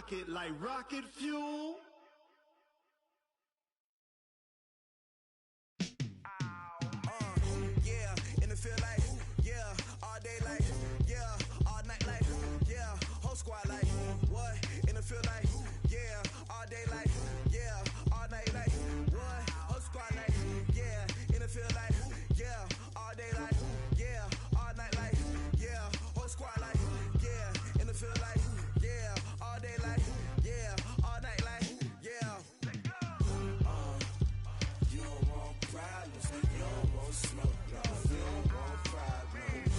rocket like rocket fuel. Yeah, in the field like, yeah, all day like, yeah, all night like, yeah, whole squad like, what? In the field like, yeah, all day like, yeah, all night like, what? Whole squad like, yeah, in the field like, yeah, all day like, yeah, all night like, yeah, whole squad like, yeah, in the field like, yeah, all day like, yeah, all night like, yeah. You don't want problems, you don't want smoke, no, you don't want problems.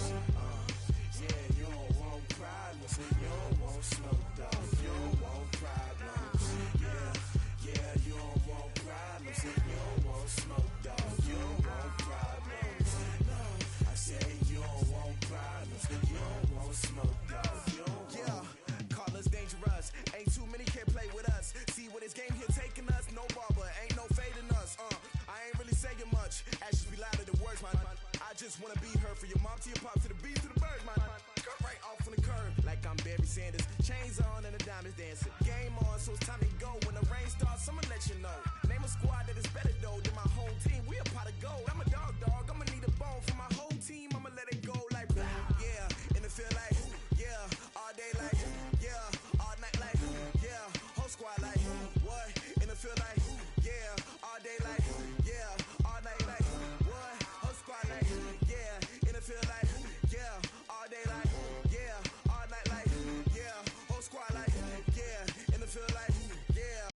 Yeah, you don't want problems, you don't want smoke, dog, you don't want problems. Yeah, you don't want problems, you don't want smoke, dog, you don't want problems. No, I said you don't want problems, you don't want smoke, dog, you don't want. Yeah, call us dangerous, ain't too many can play with us. See what this game here taking us, no barber, ain't no fading us. I ain't really saying much, actions be louder than words, man. I just wanna be heard from your mom to your pop to the beat to the bird, man. Cut right off on the curb, like I'm Barry Sanders. Chains on and the diamonds dancing. Game on, so it's time to go. When the rain starts, I'ma let you know. Name a squad that is better though than my whole team. We a pot of gold. I'm a dog, I'ma need a bone for my whole team. I'ma let it go like, yeah, in the field like, yeah, all day like, yeah, all night like, yeah, whole squad like, what? In the field like, yeah, all day like, yeah, all night like, what? Whole squad like, yeah, in the field like, yeah, all day like, yeah, all night like, yeah, whole squad like, yeah, in the field like, yeah.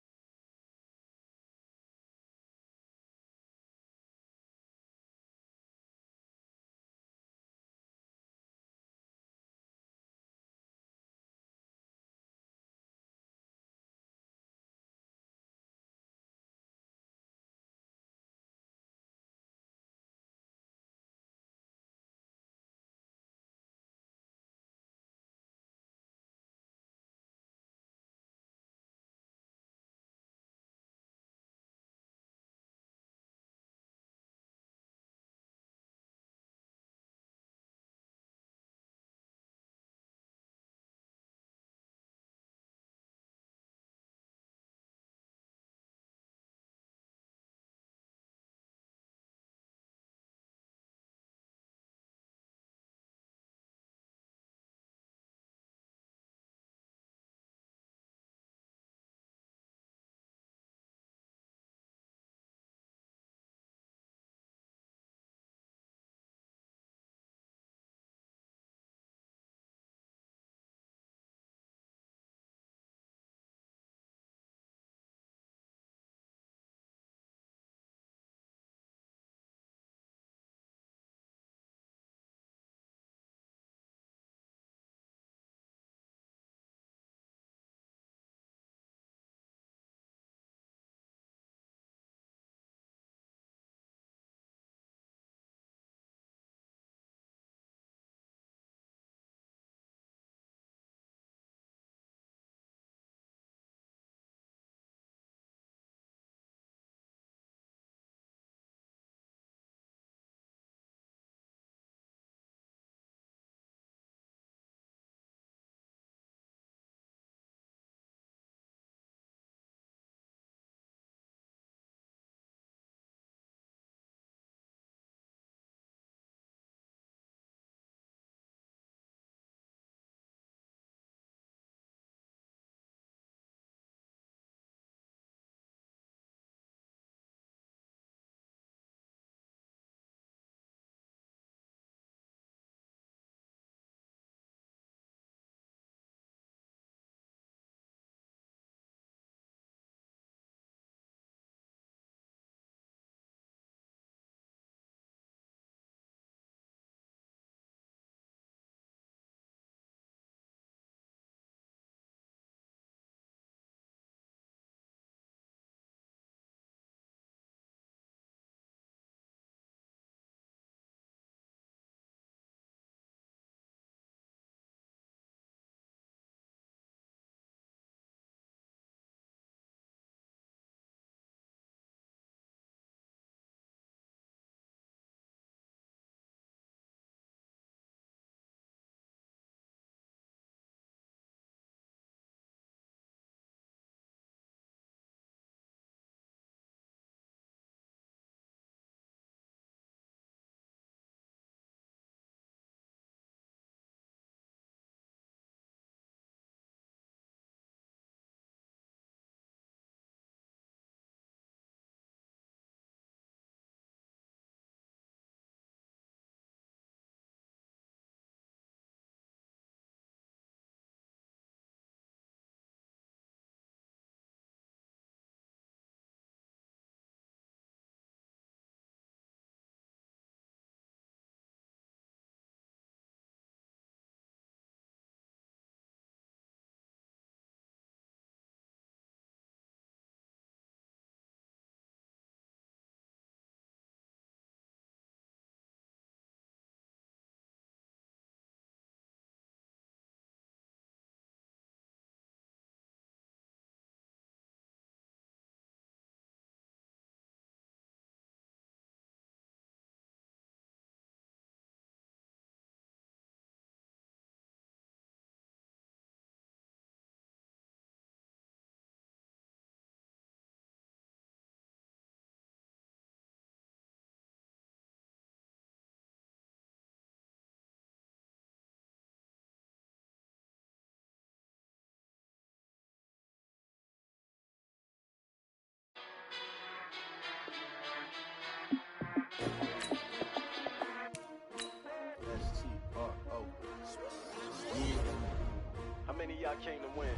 I came to win.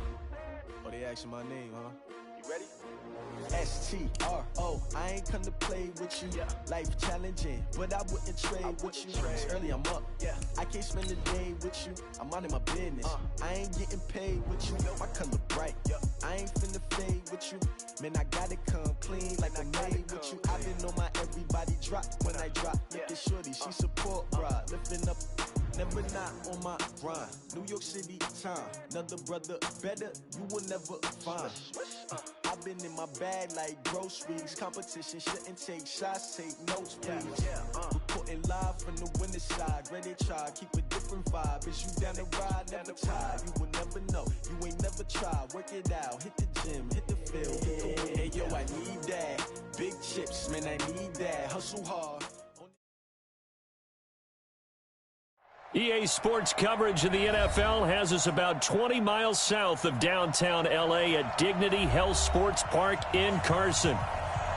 Oh, they asking my name, huh? You ready? STRO, I ain't come to play with you. Life challenging, but I wouldn't trade with you. It's early, I'm up. I can't spend the day with you. I'm minding my business. I ain't getting paid with you. My color bright. I ain't finna fade with you. Man, I gotta come clean like I made with you. I've been on my everybody drop when I drop. Look at shorty, she support ride. Lifting up, never not on my grind. New York City time, another brother better, you will never find. I've been in my bag like groceries. Competition shouldn't take shots, take notes, please. Reporting live from the winning side. Ready to try, keep a different vibe. Is you down the ride, never tired. You will never know, you ain't never tried. Work it out, hit the gym, hit the field. Hey yo, I need that. Big chips, man, I need that. Hustle hard. EA Sports coverage of the NFL has us about 20 miles south of downtown L.A. at Dignity Health Sports Park in Carson.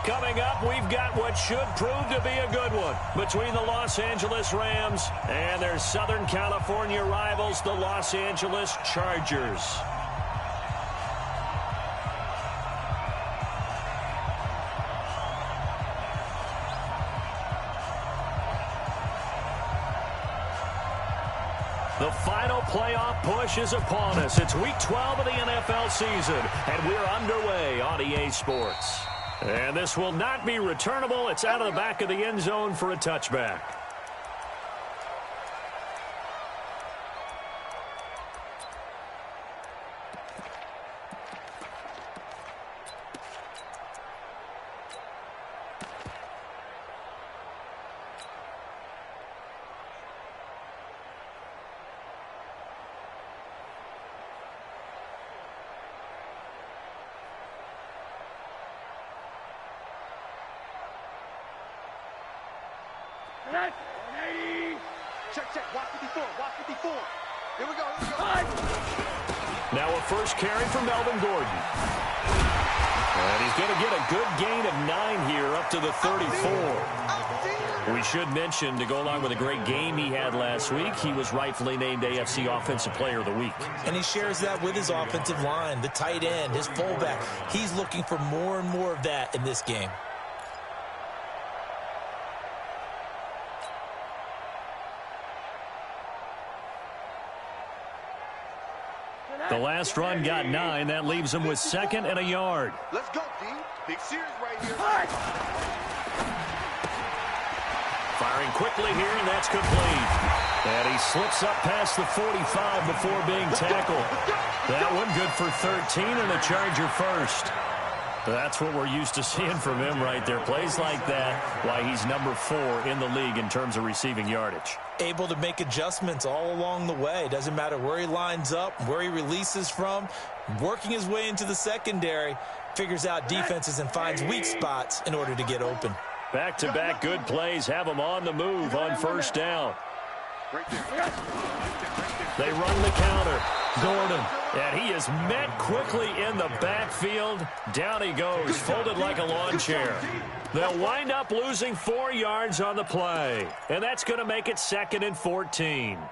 Coming up, we've got what should prove to be a good one between the Los Angeles Rams and their Southern California rivals, the Los Angeles Chargers. The final playoff push is upon us. It's Week 12 of the NFL season, and we're underway on EA Sports. And this will not be returnable. It's out of the back of the end zone for a touchback. Check, watch 54. Here we go. Now a first carry for Melvin Gordon. And he's going to get a good gain of 9 here up to the 34. We should mention, to go along with a great game he had last week, he was rightfully named AFC Offensive Player of the Week. And he shares that with his offensive line, the tight end, his fullback. He's looking for more and more of that in this game. The last run got 9. That leaves him with 2nd and a yard. Let's go, D. Big series right here. Firing quickly here, and that's complete. And he slips up past the 45 before being tackled. That one good for 13 and a Charger first. That's what we're used to seeing from him right there. Plays like that, why he's number 4 in the league in terms of receiving yardage. Able to make adjustments all along the way. Doesn't matter where he lines up, where he releases from. Working his way into the secondary, figures out defenses and finds weak spots in order to get open. Back-to-back good plays have him on the move on first down. They run the counter. Gordon, and he is met quickly in the backfield. Down he goes, folded like a lawn chair. They'll wind up losing 4 yards on the play, and that's going to make it 2nd and 14. Hey,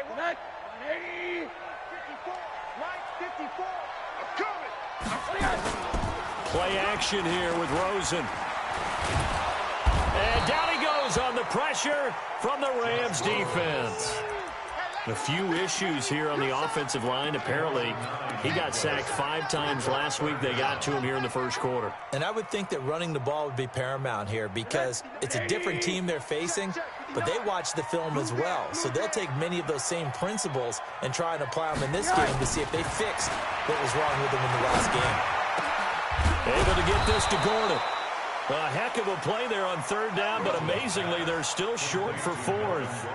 180. 54. Right, 54. I'm coming. Play action here with Rosen. And down he goes on the pressure from the Rams defense. A few issues here on the offensive line. Apparently, he got sacked 5 times last week. They got to him here in the first quarter. And I would think that running the ball would be paramount here because it's a different team they're facing, but they watch the film as well. So they'll take many of those same principles and try and apply them in this game to see if they fixed what was wrong with them in the last game. Able to get this to Gordon. A heck of a play there on 3rd down, but amazingly, they're still short for 4th.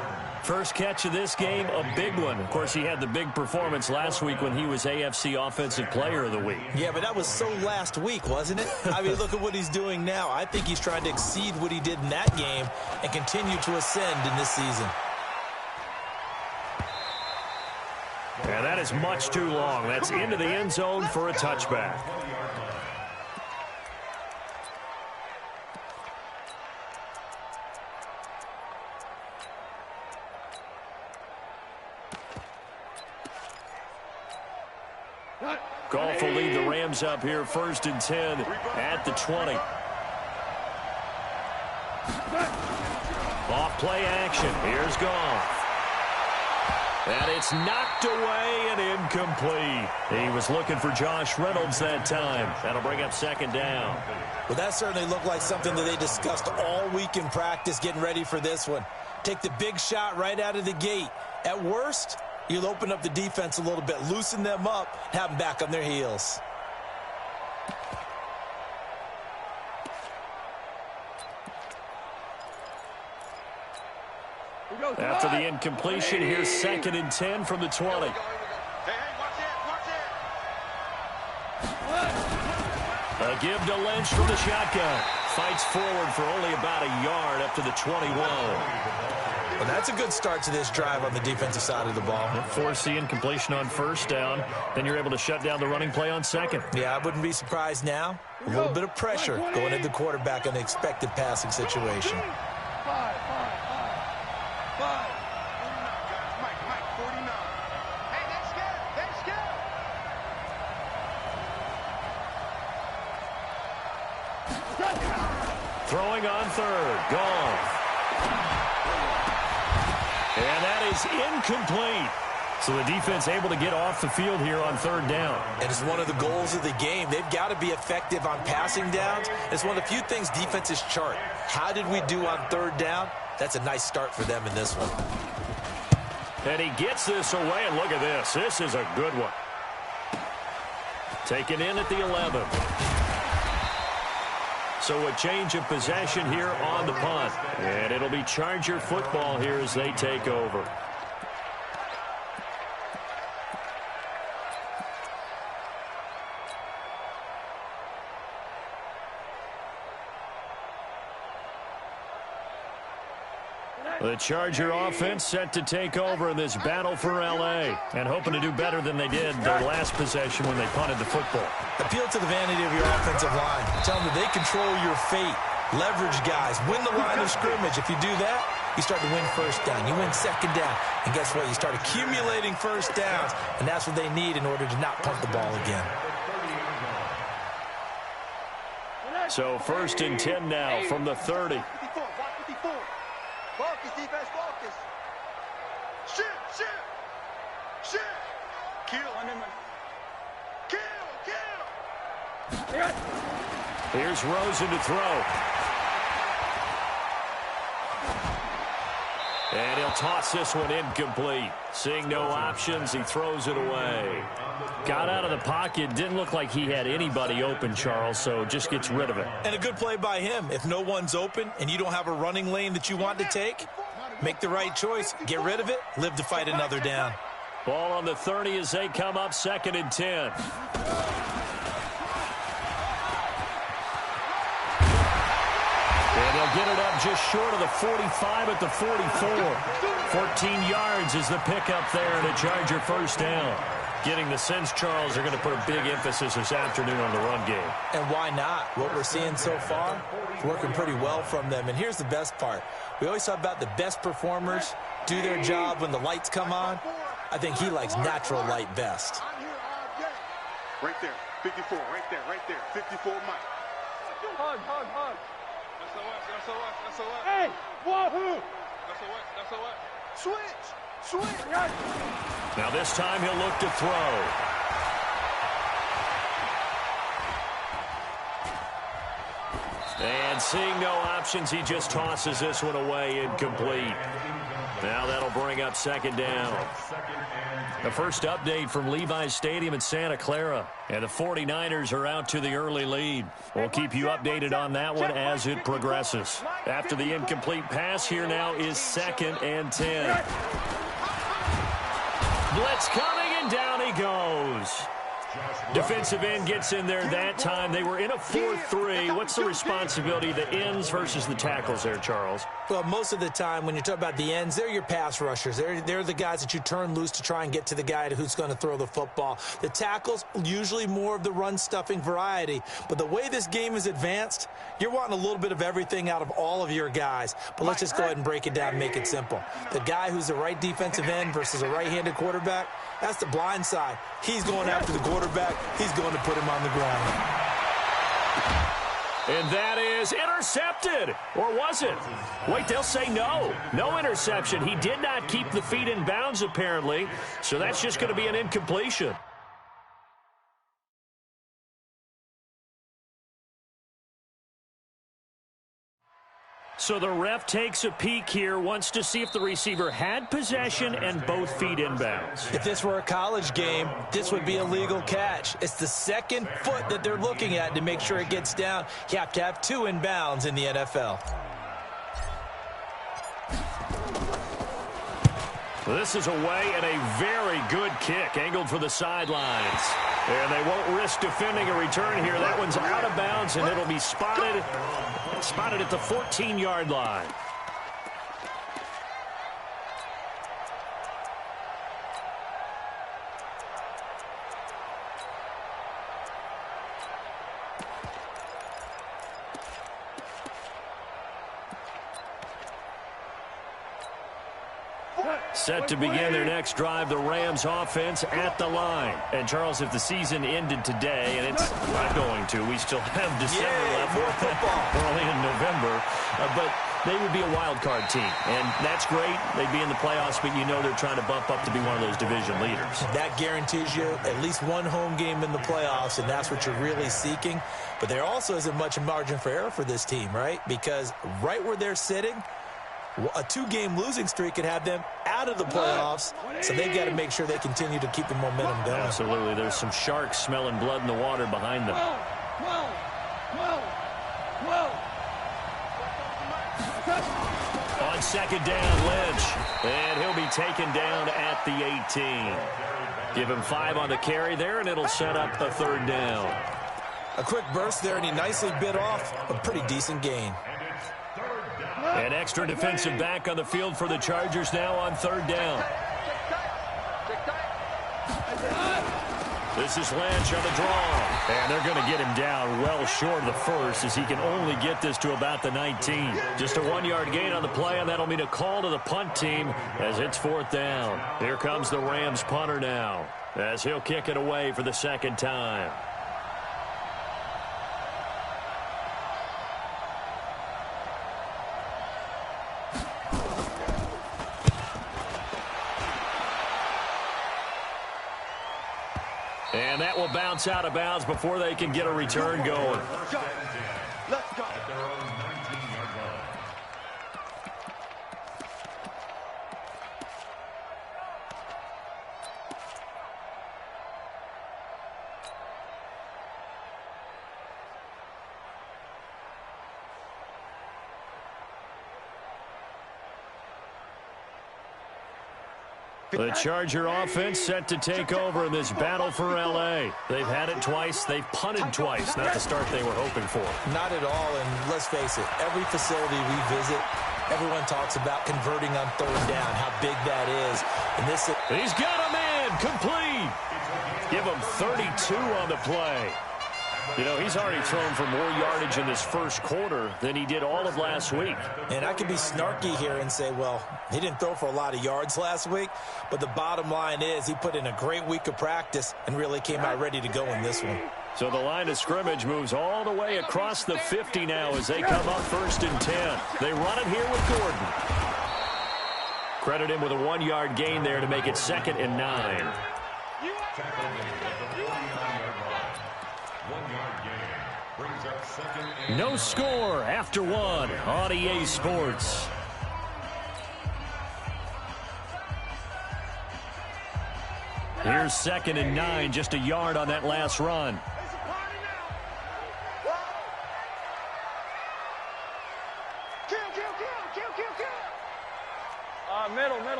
First catch of this game, a big one. Of course, he had the big performance last week when he was AFC Offensive Player of the Week. Yeah, but that was so last week, wasn't it? I mean, look at what he's doing now. I think he's trying to exceed what he did in that game and continue to ascend in this season. And that is much too long. That's into the end zone for a touchback. Goff will lead the Rams up here 1st and 10 at the 20. Off play action. Here's Goff. And it's knocked away and incomplete. He was looking for Josh Reynolds that time. That'll bring up 2nd down. Well, that certainly looked like something that they discussed all week in practice, getting ready for this one. Take the big shot right out of the gate. At worst, you'll open up the defense a little bit, loosen them up, have them back on their heels. After the incompletion, here's 2nd and 10 from the 20. A give to Lynch from the shotgun. Fights forward for only about a yard up to the 21. Well, that's a good start to this drive on the defensive side of the ball. Force the incompletion on 1st down. Then you're able to shut down the running play on 2nd. Yeah, I wouldn't be surprised now. A little bit of pressure going at the quarterback in an expected passing situation. Throwing on 3rd. Goff. And that is incomplete. So the defense able to get off the field here on 3rd down. And it's one of the goals of the game. They've got to be effective on passing downs. It's one of the few things defenses chart. How did we do on 3rd down? That's a nice start for them in this one. And he gets this away, and look at this. This is a good one. Taken in at the 11. So a change of possession here on the punt. And it'll be Charger football here as they take over. The Charger offense set to take over in this battle for L.A. and hoping to do better than they did their last possession when they punted the football. Appeal to the vanity of your offensive line. Tell them that they control your fate. Leverage guys. Win the line of scrimmage. If you do that, you start to win 1st down. You win 2nd down. And guess what? You start accumulating 1st downs, and that's what they need in order to not punt the ball again. So 1st and 10 now from the 30. Focus, defense, focus. Shoot. Kill. Kill. Here's Rosen to throw. And he'll toss this one incomplete. Seeing no options, he throws it away. Got out of the pocket. Didn't look like he had anybody open, Charles, so just gets rid of it. And a good play by him. If no one's open and you don't have a running lane that you want to take, make the right choice. Get rid of it. Live to fight another down. Ball on the 30 as they come up 2nd and 10. And they'll get it up just short of the 45 at the 44. 14 yards is the pickup there and a Charger 1st down. Getting the sense, Charles, they're going to put a big emphasis this afternoon on the run game. And why not? What we're seeing so far is working pretty well from them. And here's the best part. We always talk about the best performers do their job when the lights come on. I think he likes natural light best. Right there, 54, right there, 54 Mike. Hug. That's a what? Hey, wahoo! That's a what? Switch! Now this time he'll look to throw. And seeing no options, he just tosses this one away, incomplete. Now that'll bring up 2nd down. The first update from Levi's Stadium in Santa Clara. And the 49ers are out to the early lead. We'll keep you updated on that one as it progresses. After the incomplete pass, here now is 2nd and 10. Blitz coming, and down he goes. Defensive end gets in there that time. They were in a 4-3. What's the responsibility of the ends versus the tackles there, Charles? Well, most of the time when you talk about the ends, they're your pass rushers. They're the guys that you turn loose to try and get to the guy who's going to throw the football. The tackles, usually more of the run-stuffing variety. But the way this game is advanced, you're wanting a little bit of everything out of all of your guys. But let's just go ahead and break it down and make it simple. The guy who's the right defensive end versus a right-handed quarterback, that's the blind side. He's going after the quarterback quarterback, he's going to put him on the ground. And that is intercepted. Or was it? Wait, they'll say no. No interception. He did not keep the feet in bounds, apparently. So that's just going to be an incompletion. So the ref takes a peek here, wants to see if the receiver had possession and both feet in bounds. If this were a college game, this would be a legal catch. It's the second foot that they're looking at to make sure it gets down. You have to have 2 in bounds in the NFL. This is away and a very good kick, angled for the sidelines. And they won't risk defending a return here. That one's out of bounds, and it'll be spotted at the 14-yard line. Set to begin their next drive, the Rams offense at the line. And, Charles, if the season ended today, and it's not going to, we still have December left. More football. Early in November. But they would be a wild card team. And that's great. They'd be in the playoffs, but you know they're trying to bump up to be one of those division leaders. That guarantees you at least one home game in the playoffs, and that's what you're really seeking. But there also isn't much margin for error for this team, right? Because right where they're sitting, a 2-game losing streak could have them out of the playoffs, so they've got to make sure they continue to keep the momentum going. Absolutely. There's some sharks smelling blood in the water behind them. On second down, Lynch. And he'll be taken down at the 18. Give him 5 on the carry there, and it'll set up a 3rd down. A quick burst there, and he nicely bit off a pretty decent gain. An extra defensive back on the field for the Chargers now on 3rd down. This is Lynch on the draw. And they're going to get him down well short of the first, as he can only get this to about the 19. Just a 1-yard gain on the play, and that'll mean a call to the punt team as it's 4th down. Here comes the Rams punter now, as he'll kick it away for the 2nd time. And that will bounce out of bounds before they can get a return going. Let's go. The Charger offense set to take over in this battle for L.A. They've had it twice. They've punted twice. Not the start they were hoping for. Not at all, and let's face it, every facility we visit, everyone talks about converting on 3rd down, how big that is. And this, he's got a man complete. Give him 32 on the play. You know, he's already thrown for more yardage in this first quarter than he did all of last week. And I could be snarky here and say, well, he didn't throw for a lot of yards last week, but the bottom line is he put in a great week of practice and really came out ready to go in this one. So the line of scrimmage moves all the way across the 50 now as they come up 1st and 10. They run it here with Gordon. Credit him with a 1-yard gain there to make it 2nd and 9. No score after 1 on EA Sports. Here's 2nd and 9, just a yard on that last run.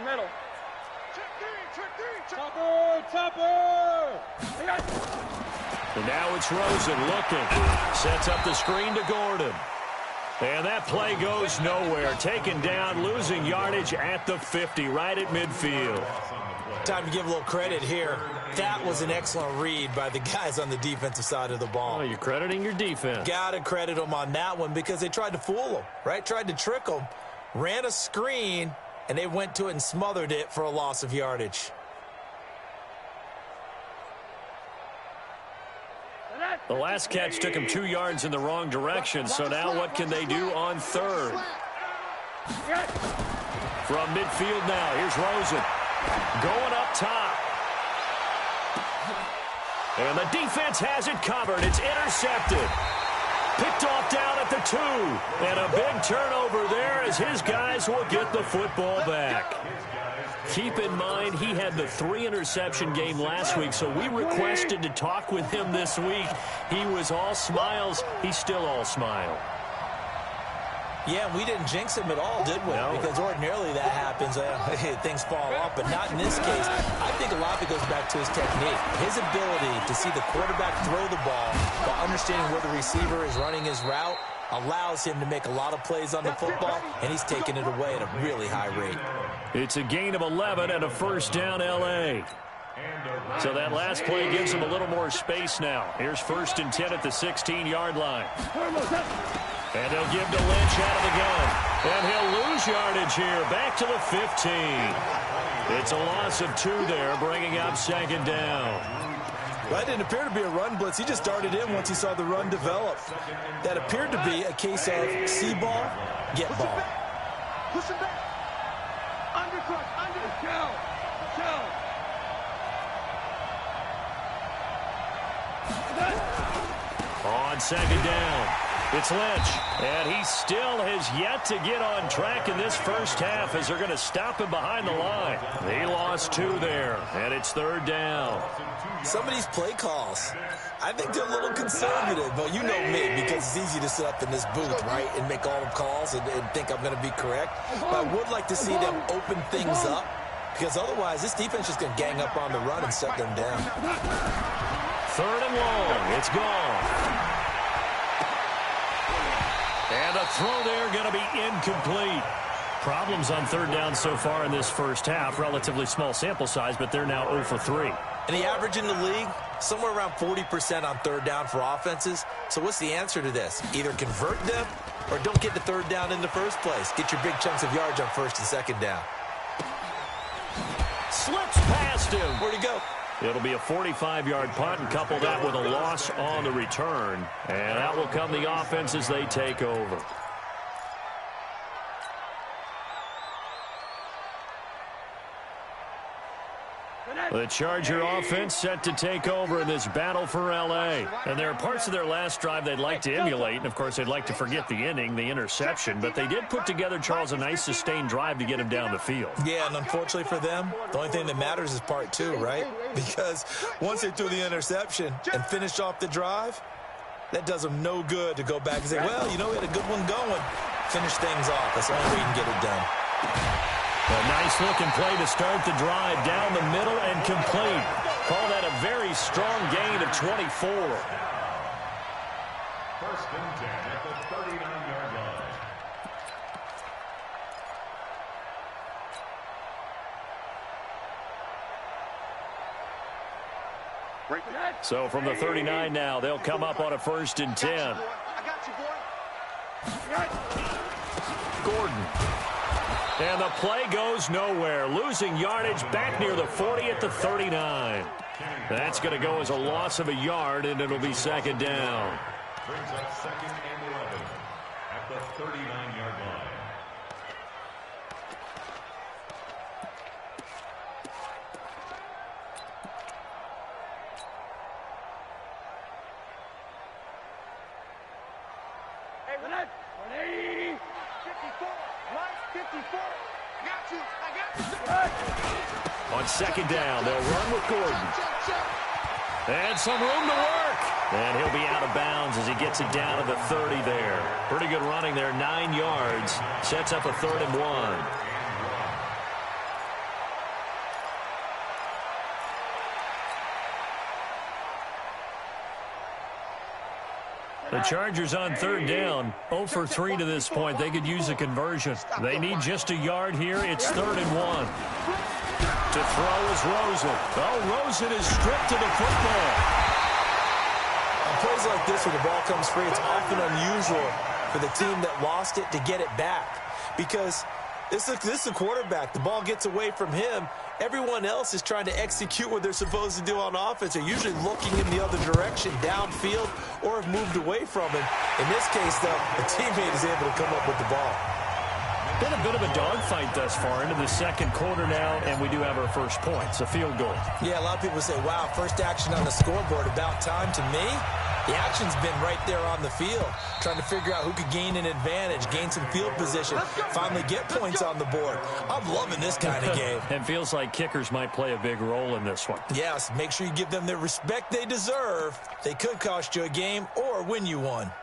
Middle. Topper. And now it's Rosen looking. Sets up the screen to Gordon. And that play goes nowhere. Taken down, losing yardage at the 50, right at midfield. Time to give a little credit here. That was an excellent read by the guys on the defensive side of the ball. Oh, you're crediting your defense. Got to credit them on that one because they tried to fool them, right? Tried to trick them. Ran a screen, and they went to it and smothered it for a loss of yardage. The last catch took him 2 yards in the wrong direction, so now what can they do on third? From midfield now, here's Rosen. Going up top. And the defense has it covered. It's intercepted. Picked off down at the 2. And a big turnover there as his guys will get the football back. Keep in mind, he had the 3-interception game last week, so we requested to talk with him this week. He was all smiles. He's still all smile. Yeah, we didn't jinx him at all, did we? No. Because ordinarily that happens. Things fall off, but not in this case. I think a lot of it goes back to his technique. His ability to see the quarterback throw the ball while understanding where the receiver is running his route allows him to make a lot of plays on the football, and he's taking it away at a really high rate. It's a gain of 11 and a first down, L.A. So that last play gives him a little more space now. Here's 1st and 10 at the 16-yard line. And they'll give to Lynch out of the gun. And he'll lose yardage here. Back to the 15. It's a loss of 2 there, bringing up 2nd down. That didn't appear to be a run blitz. He just darted in once he saw the run develop. That appeared to be a case of see ball, get ball. Push him back. Undercut. Go. On 2nd down, it's Lynch. And he still has yet to get on track in this first half as they're going to stop him behind the line. He lost 2 there, and it's 3rd down. Some of these play calls, I think they're a little conservative, but you know me, because it's easy to sit up in this booth, right, and make all the calls and think I'm going to be correct. But I would like to see them open things up, because otherwise this defense is going to gang up on the run and shut them down. 3rd and long. It's gone. And a throw there going to be incomplete. Problems on 3rd down so far in this first half. Relatively small sample size, but they're now 0 for 3. And the average in the league, somewhere around 40% on 3rd down for offenses. So what's the answer to this? Either convert them or don't get the 3rd down in the first place. Get your big chunks of yards on 1st and 2nd down. Slips past him. Where'd he go? It'll be a 45-yard punt, and couple that with a loss on the return. And that will come the offense as they take over. The Charger offense set to take over in this battle for L.A. And there are parts of their last drive they'd like to emulate. And, of course, they'd like to forget the ending, the interception. But they did put together, Charles, a nice sustained drive to get him down the field. Yeah, and unfortunately for them, the only thing that matters is part 2, right? Because once they threw the interception and finished off the drive, that does them no good to go back and say, well, you know, we had a good one going. Finish things off. That's the only way you can get it done. A nice-looking play to start the drive down the middle and complete. Call that a very strong gain of 24. 1st and 10 at the 39-yard line. So from the 39 now, they'll come up on a 1st and 10. I got you, boy. Gordon. And the play goes nowhere. Losing yardage back near the 40 at the 39. That's going to go as a loss of a yard, and it'll be 2nd down. Brings up 2nd and 11 at the 39-yard line. On 2nd down, they'll run with Gordon. And some room to work. And he'll be out of bounds as he gets it down to the 30 there. Pretty good running there, 9 yards. Sets up a 3rd and 1. The Chargers on 3rd down, 0 for 3 to this point. They could use a conversion. They need just a yard here. It's 3rd and 1. To throw is Rosen. Oh, Rosen is stripped to the football. On plays like this where the ball comes free, it's often unusual for the team that lost it to get it back. Because This is a quarterback. The ball gets away from him. Everyone else is trying to execute what they're supposed to do on offense. They're usually looking in the other direction, downfield, or have moved away from him. In this case, though, the teammate is able to come up with the ball. Been a bit of a dogfight thus far into the second quarter now, and we do have our first points, a field goal. Yeah, a lot of people say, wow, first action on the scoreboard, about time. To me, the action's been right there on the field, trying to figure out who could gain an advantage, gain some field position, finally get points on the board. I'm loving this kind of game. And feels like kickers might play a big role in this one. Yes, make sure you give them the respect they deserve. They could cost you a game or win you one.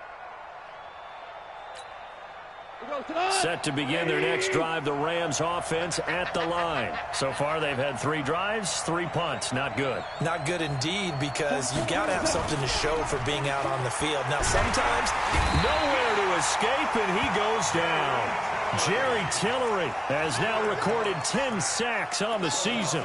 Set to begin their next drive, the Rams offense at the line. So far, they've had 3 drives, 3 punts. Not good. Not good indeed, because you've got to have something to show for being out on the field. Now, sometimes nowhere to escape, and he goes down. Jerry Tillery has now recorded 10 sacks on the season.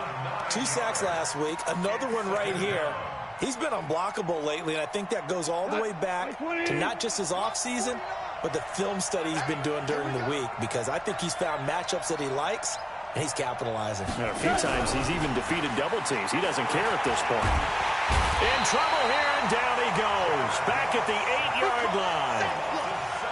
2 sacks last week, another one right here. He's been unblockable lately, and I think that goes all the way back to not just his offseason, but the film study he's been doing during the week, because I think he's found matchups that he likes, and he's capitalizing. A few times he's even defeated double teams. He doesn't care at this point. In trouble here, and down he goes. Back at the 8-yard line.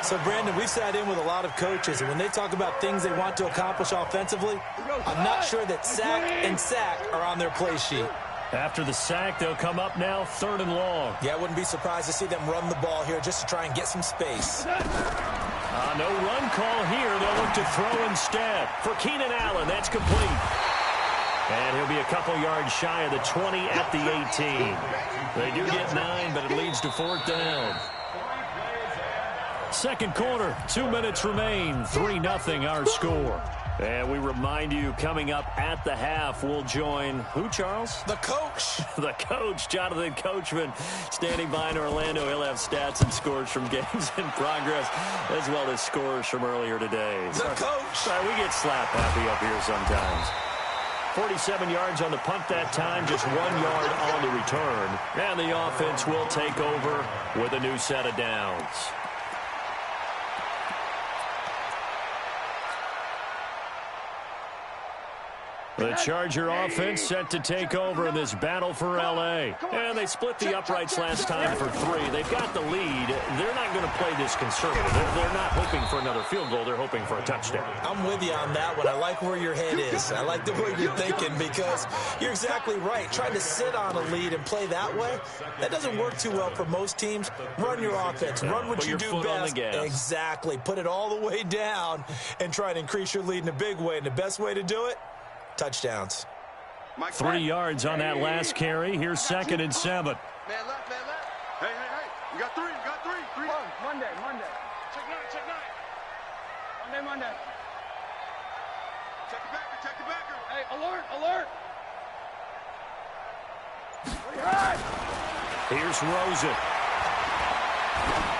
So, Brandon, we've sat in with a lot of coaches, and when they talk about things they want to accomplish offensively, I'm not sure that sack and sack are on their play sheet. After the sack, they'll come up now 3rd and long. Yeah, I wouldn't be surprised to see them run the ball here just to try and get some space. No run call here. They'll look to throw instead. For Keenan Allen, that's complete. And he'll be a couple yards shy of the 20 at the 18. They do get 9, but it leads to 4th down. Second quarter, 2 minutes remain. 3-0 our score. And we remind you, coming up at the half, we'll join who, Charles? The coach. The coach, Jonathan Coachman, standing by in Orlando. He'll have stats and scores from games in progress, as well as scores from earlier today. The coach. Sorry, we get slap happy up here sometimes. 47 yards on the punt that time, just 1 yard on the return. And the offense will take over with a new set of downs. The Charger offense set to take over in this battle for L.A. And they split the uprights last time for 3. They've got the lead. They're not going to play this conservative. They're not hoping for another field goal. They're hoping for a touchdown. I'm with you on that one. I like where your head is. I like the way you're thinking, because you're exactly right. Trying to sit on a lead and play that way, that doesn't work too well for most teams. Run your offense. Run what you do best. Exactly. Put it all the way down and try to increase your lead in a big way. And the best way to do it, touchdowns. 3 yards on that last carry. Here's 2nd and 7. Man left, man left. Hey. You got 3, you got 3. Monday. Check 9. Monday. Check the backer. Hey, alert. Here's Rosen.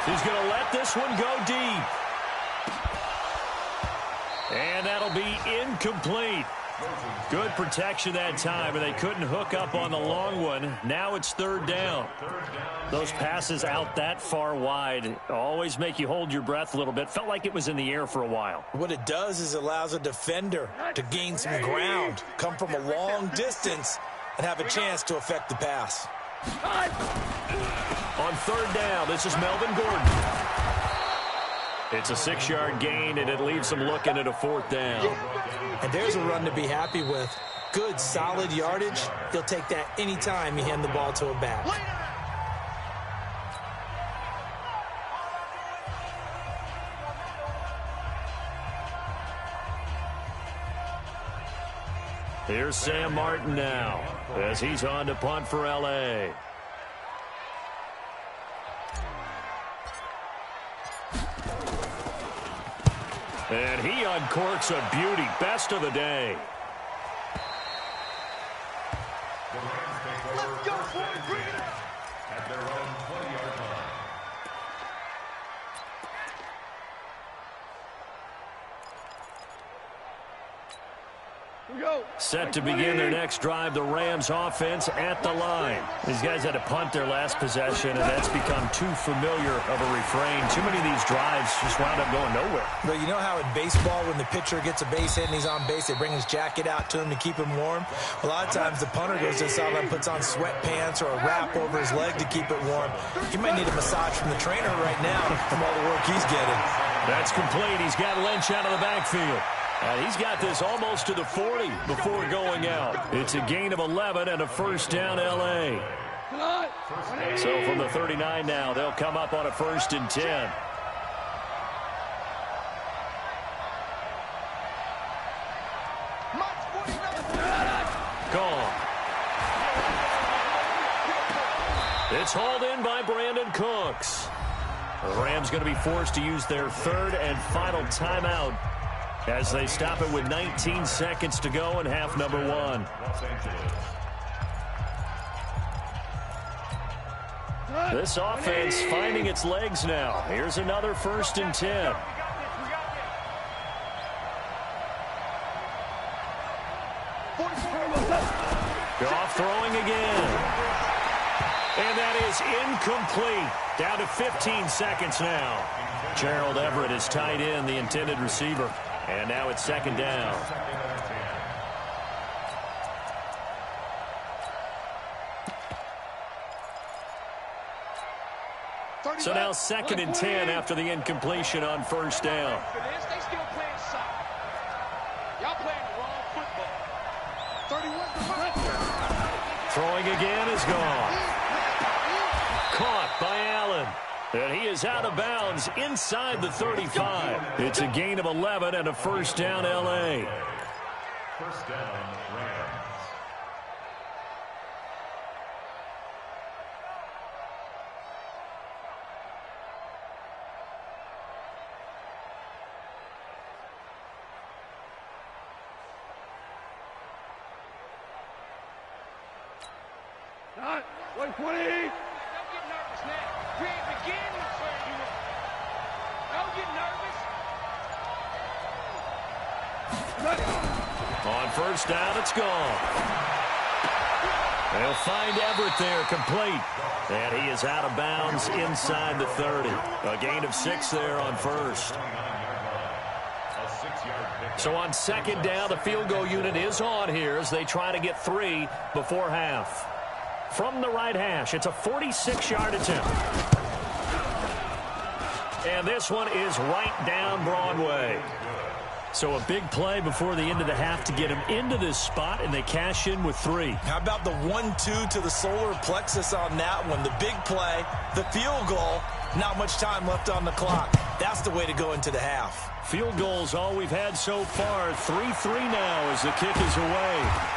He's going to let this one go deep. And that'll be incomplete. Good protection that time, and they couldn't hook up on the long one. Now it's 3rd down. Those passes out that far wide always make you hold your breath a little bit. Felt like it was in the air for a while. What it does is allows a defender to gain some ground, come from a long distance, and have a chance to affect the pass. On 3rd down, this is Melvin Gordon. It's a 6-yard gain, and it leaves them looking at a 4th down. And there's a run to be happy with. Good, solid yardage. He'll take that anytime you hand the ball to a back. Here's Sam Martin now, as he's on to punt for L.A. And he uncorks a beauty. Best of the day. Let's go, boys. Bring it up. At their own 20-yard line. Set to begin their next drive, the Rams offense at the line. These guys had to punt their last possession, and that's become too familiar of a refrain. Too many of these drives just wound up going nowhere. But you know how in baseball, when the pitcher gets a base hit and he's on base, they bring his jacket out to him to keep him warm? A lot of times the punter goes to the sideline, puts on sweatpants or a wrap over his leg to keep it warm. He might need a massage from the trainer right now from all the work he's getting. That's complete. He's got Lynch out of the backfield. And he's got this almost to the 40 before going out. It's a gain of 11 and a first down, L.A. So from the 39 now, they'll come up on a 1st and 10. Gone. It's hauled in by Brandon Cooks. The Rams going to be forced to use their 3rd and final timeout as they stop it with 19 seconds to go in half number 1. This offense finding its legs now. Here's another 1st and 10. Goff throwing again. And that is incomplete. Down to 15 seconds now. Gerald Everett is tied in, the intended receiver. And now it's 2nd down. So now 2nd and 10 after the incompletion on 1st down. They still playing soccer. Y'all playing the wrong football. 31. Throwing again is gone. Caught by Allen. And he is out of bounds inside the 35. It's a gain of 11 and a first down, L.A. First down, Rams. Not 120. Don't get nervous now. We ain't beginning to turn you up. Don't get nervous. On first down, it's gone. They'll find Everett there, complete. And he is out of bounds inside the 30. A gain of 6 there on first. So on 2nd down, the field goal unit is on here as they try to get 3 before half. From the right hash, it's a 46-yard attempt. And this one is right down Broadway. So a big play before the end of the half to get him into this spot, and they cash in with 3. How about the 1-2 to the solar plexus on that one? The big play, the field goal, not much time left on the clock. That's the way to go into the half. Field goals all we've had so far. 3-3 now as the kick is away.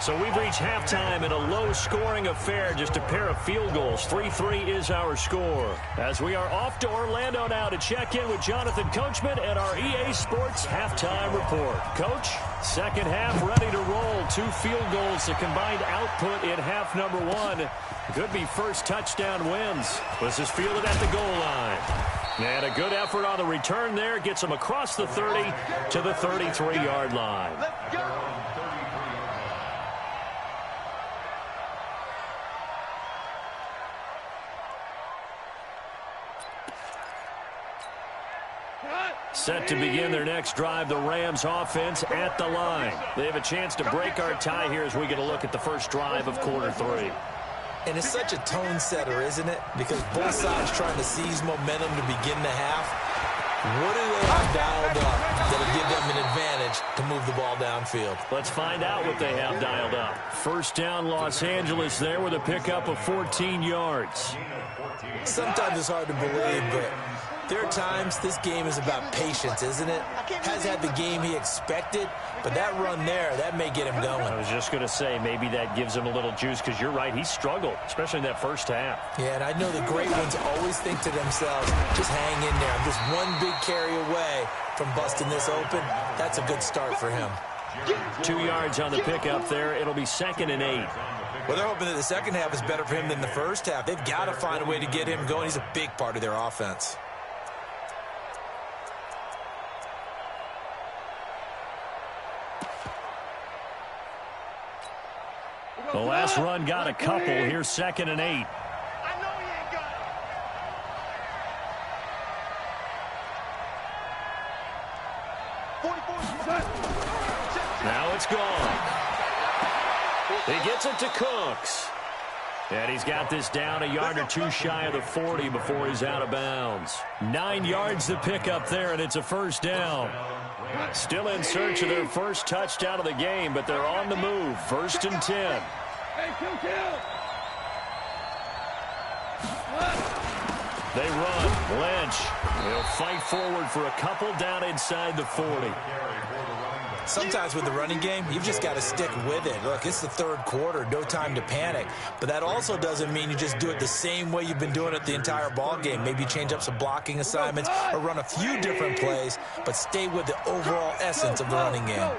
So we've reached halftime in a low-scoring affair, just a pair of field goals. 3-3 is our score. As we are off to Orlando now to check in with Jonathan Coachman at our EA Sports Halftime Report. Coach, second half ready to roll. 2 field goals, the combined output in half number 1. Could be first touchdown wins. This is fielded at the goal line. And a good effort on the return there. Gets him across the 30 to the 33-yard line. Let's go. Set to begin their next drive, the Rams offense at the line. They have a chance to break our tie here as we get a look at the first drive of quarter 3. And it's such a tone setter, isn't it? Because both sides trying to seize momentum to begin the half. What do they have dialed up that'll give them an advantage to move the ball downfield? Let's find out what they have dialed up. First down, Los Angeles there with a pickup of 14 yards. Sometimes it's hard to believe, but there are times this game is about patience, isn't it? Has had the game he expected, but that run there, that may get him going. I was just going to say, maybe that gives him a little juice, because you're right, he struggled, especially in that first half. Yeah, and I know the great ones always think to themselves, just hang in there. I'm just one big carry away from busting this open. That's a good start for him. 2 yards on the pickup there. It'll be 2nd and 8. Well, they're hoping that the second half is better for him than the first half. They've got to find a way to get him going. He's a big part of their offense. The last run got a couple. Here's 2nd and 8. I know he ain't got it. Now it's gone. He gets it to Cooks. And he's got this down a yard or two shy of the 40 before he's out of bounds. 9 yards to pick up there, and it's a first down. Still in search of their first touchdown of the game, but they're on the move. 1st and 10. They run. Lynch. He'll fight forward for a couple down inside the 40. Sometimes with the running game, you've just got to stick with it. Look, it's the 3rd quarter, no time to panic. But that also doesn't mean you just do it the same way you've been doing it the entire ball game. Maybe change up some blocking assignments or run a few different plays, but stay with the overall essence of the running game.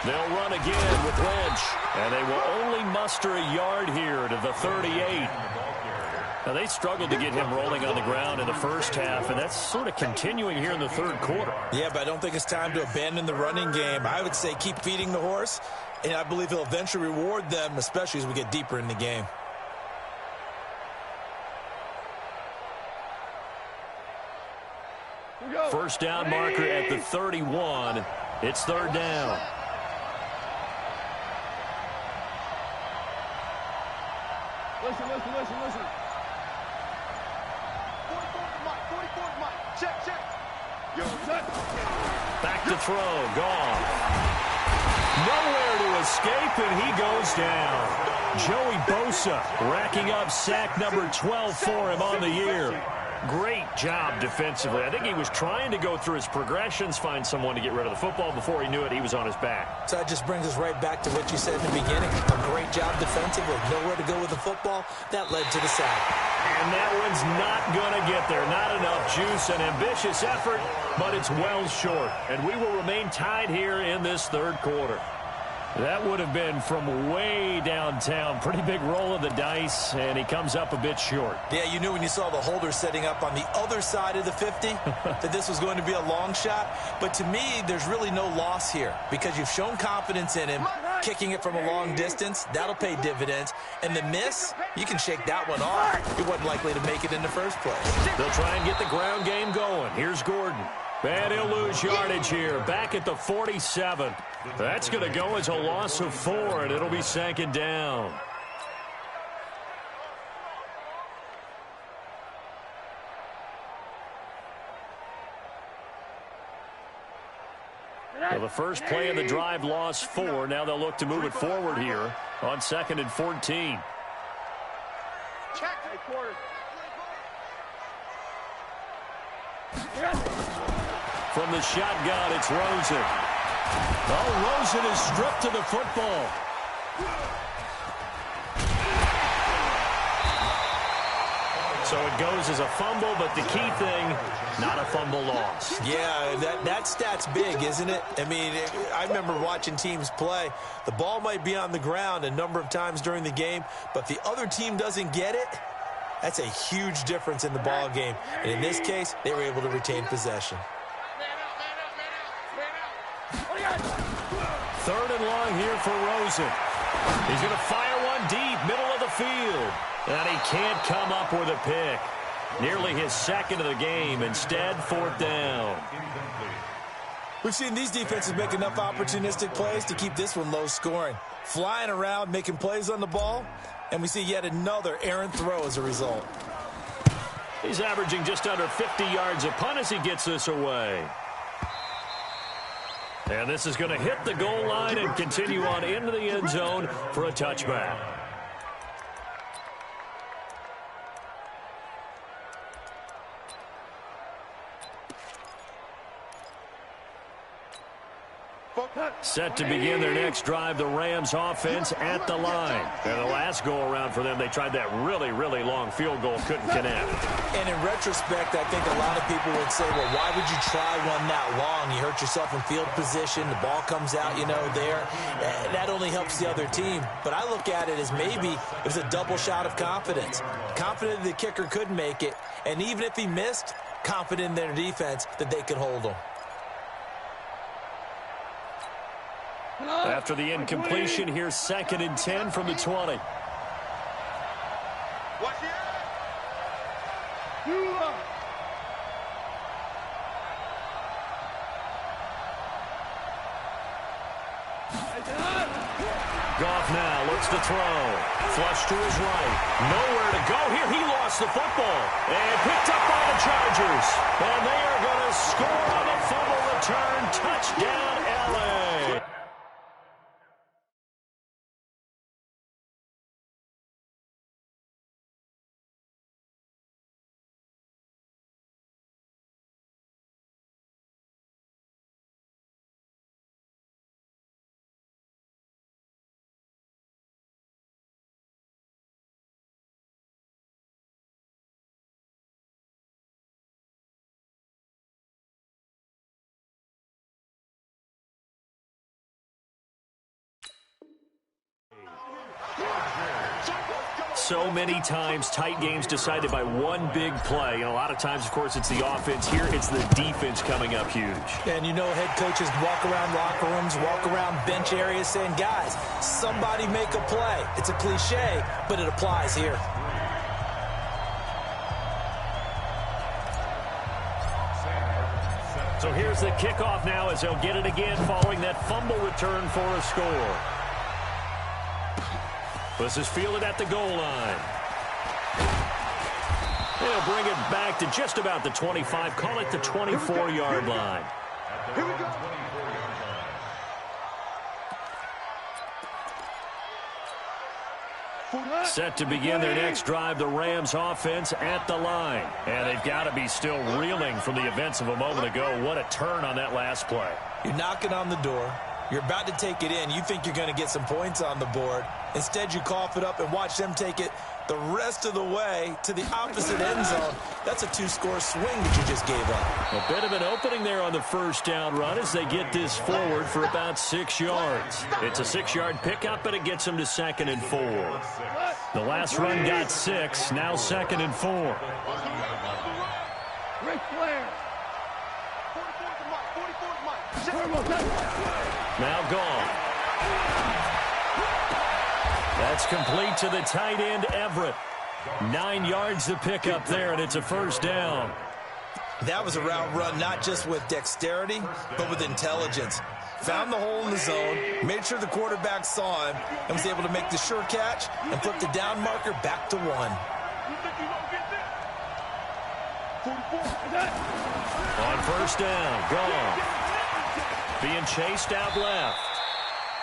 They'll run again with Lynch, and they will only muster a yard here to the 38. Now, they struggled to get him rolling on the ground in the first half, and that's sort of continuing here in the 3rd quarter. Yeah, but I don't think it's time to abandon the running game. I would say keep feeding the horse, and I believe he'll eventually reward them, especially as we get deeper in the game. First down marker at the 31. It's 3rd down. Listen. 44's Mike. Check. Yo, Back to throw. Gone. Nowhere to escape, and he goes down. Joey Bosa racking up sack number 12 for him on the year. Great job defensively. I think he was trying to go through his progressions, find someone to get rid of the football. Before he knew it, he was on his back. So that just brings us right back to what you said in the beginning. A great job defensively. Nowhere to go with the football. That led to the sack. And that one's not going to get there. Not enough juice. An ambitious effort, but it's well short. And we will remain tied here in this 3rd quarter. That would have been from way downtown. Pretty big roll of the dice, and he comes up a bit short. Yeah, you knew when you saw the holder setting up on the other side of the 50 that this was going to be a long shot. But to me, there's really no loss here because you've shown confidence in him. Kicking it from a long distance, that'll pay dividends. And the miss, you can shake that one off. He wasn't likely to make it in the first place. They'll try and get the ground game going. Here's Gordon. And he'll lose yardage here. Back at the 47. That's going to go as a loss of 4, and it'll be 2nd down. Well, the first play of the drive lost 4. Now they'll look to move it forward here on 2nd and 14. check. Quarter. From the shotgun, it's Rosen. Oh, Rosen is stripped to the football. So it goes as a fumble, but the key thing, not a fumble loss. Yeah, that stat's big, isn't it? I mean, I remember watching teams play. The ball might be on the ground a number of times during the game, but if the other team doesn't get it, that's a huge difference in the ball game. And in this case, they were able to retain possession. 3rd and long here for Rosen. He's going to fire one deep, middle of the field. And he can't come up with a pick. Nearly his 2nd of the game. Instead, 4th down. We've seen these defenses make enough opportunistic plays to keep this one low scoring. Flying around, making plays on the ball, and we see yet another errant throw as a result. He's averaging just under 50 yards a punt as he gets this away. And this is going to hit the goal line and continue on into the end zone for a touchback. Set to begin their next drive, the Rams offense at the line. And the last go-around for them, they tried that really, really long field goal, couldn't connect. And in retrospect, I think a lot of people would say, well, why would you try one that long? You hurt yourself in field position, the ball comes out, there. That only helps the other team. But I look at it as maybe it was a double shot of confidence. Confident the kicker could make it, and even if he missed, confident in their defense that they could hold him. After the incompletion, here's 2nd and 10 from the 20. Goff now looks to throw. Flush to his right. Nowhere to go here. He lost the football. And picked up by the Chargers. And they are going to score on the fumble return. Touchdown, LA. So many times, tight games decided by one big play. And a lot of times, of course, it's the offense. Here, it's the defense coming up huge. And you know head coaches walk around locker rooms, walk around bench areas saying, guys, somebody make a play. It's a cliche, but it applies here. So here's the kickoff now as they'll get it again following that fumble return for a score. This is fielded at the goal line. They'll bring it back to just about the 25. Call it the 24-yard line. Here we go. Set to begin their next drive, the Rams offense at the line. And they've got to be still reeling from the events of a moment ago. What a turn on that last play. You're knocking on the door. You're about to take it in. You think you're going to get some points on the board. Instead, you cough it up and watch them take it the rest of the way to the opposite end zone. That's a 2-score swing that you just gave up. A bit of an opening there on the first down run as they get this forward for about 6 yards. It's a 6-yard pickup, but it gets them to 2nd and 4. The last run got 6, now 2nd and 4. Ric Flair. Now gone. That's complete to the tight end, Everett. 9 yards to pick up there, and it's a first down. That was a route run not just with dexterity, but with intelligence. Found the hole in the zone, made sure the quarterback saw him, and was able to make the sure catch and flip the down marker back to 1. On first down, gone. Being chased out left.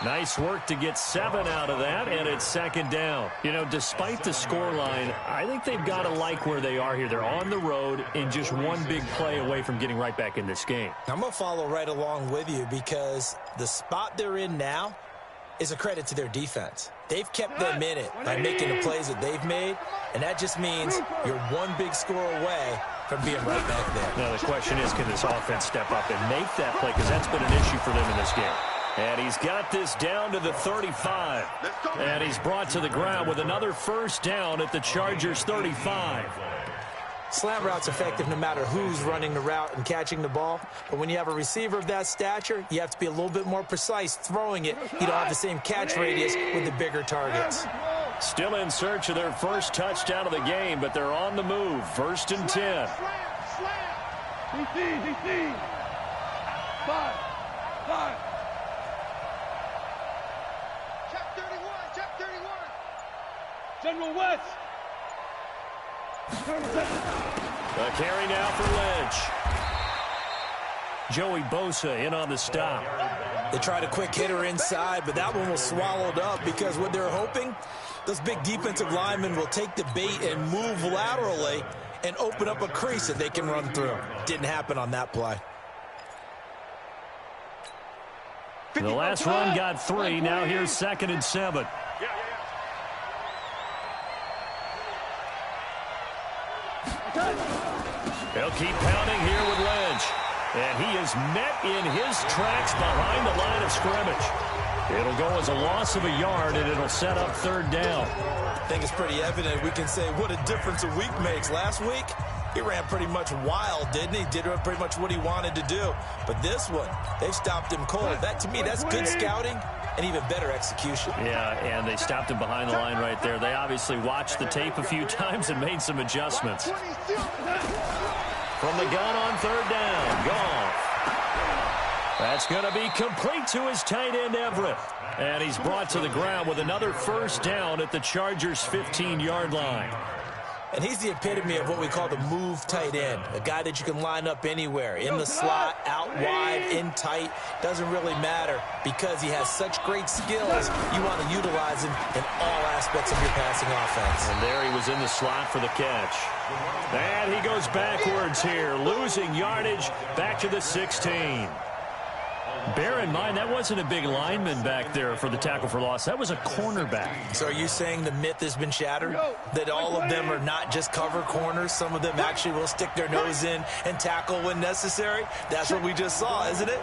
Nice work to get 7 out of that, and it's 2nd down. You know, despite the scoreline, I think they've got to like where they are here. They're on the road and just one big play away from getting right back in this game. I'm going to follow right along with you because the spot they're in now is a credit to their defense. They've kept them in it by making the plays that they've made, and that just means you're one big score away from being right back there. Now, the question is, can this offense step up and make that play? Because that's been an issue for them in this game. And he's got this down to the 35. And he's brought to the ground with another first down at the Chargers' 35. Slant route's effective no matter who's running the route and catching the ball. But when you have a receiver of that stature, you have to be a little bit more precise throwing it. You don't have the same catch radius with the bigger targets. Still in search of their first touchdown of the game, but they're on the move. 1st and 10. DC. 5. Check 31. General West. A carry now for Lynch. Joey Bosa in on the stop. They tried a quick hitter inside, but that one was swallowed up because what they're hoping, those big defensive linemen will take the bait and move laterally and open up a crease that they can run through. Didn't happen on that play. The last run got 3. Now here's 2nd and 7. They'll keep pounding here with Lynch. And he is met in his tracks behind the line of scrimmage. It'll go as a loss of a yard, and it'll set up 3rd down. I think it's pretty evident. We can say what a difference a week makes. Last week, he ran pretty much wild, didn't he? Did pretty much what he wanted to do. But this one, they've stopped him cold. That, to me, that's good scouting and even better execution. Yeah, and they stopped him behind the line right there. They obviously watched the tape a few times and made some adjustments. From the gun on third down, Goff. That's going to be complete to his tight end, Everett. And he's brought to the ground with another first down at the Chargers' 15-yard line. And he's the epitome of what we call the move tight end, a guy that you can line up anywhere, in the slot, out wide, in tight, doesn't really matter because he has such great skills. You want to utilize him in all aspects of your passing offense. And there he was in the slot for the catch. And he goes backwards here, losing yardage back to the 16. Bear in mind, that wasn't a big lineman back there for the tackle for loss. That was a cornerback. So are you saying the myth has been shattered? That all of them are not just cover corners? Some of them actually will stick their nose in and tackle when necessary? That's what we just saw, isn't it?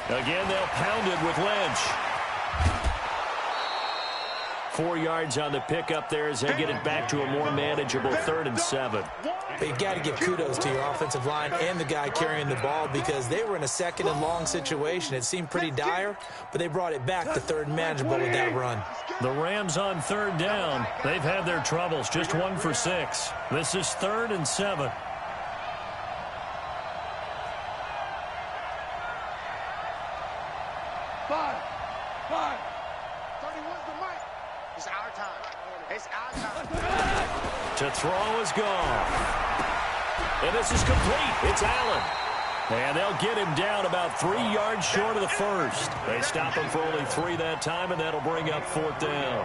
Again, they'll pound it with Lynch. 4 yards on the pickup there as they get it back to a more manageable 3rd and 7. But you've got to give kudos to your offensive line and the guy carrying the ball because they were in a 2nd and long situation. It seemed pretty dire, but they brought it back to 3rd and manageable with that run. The Rams on 3rd down. They've had their troubles, just 1 for 6. This is 3rd and 7. Five. 31's the mic. It's our time. It's our time. To throw is gone. And this is complete. It's Allen. And they'll get him down about 3 yards short of the first. They stop him for only 3 that time, and that'll bring up 4th down.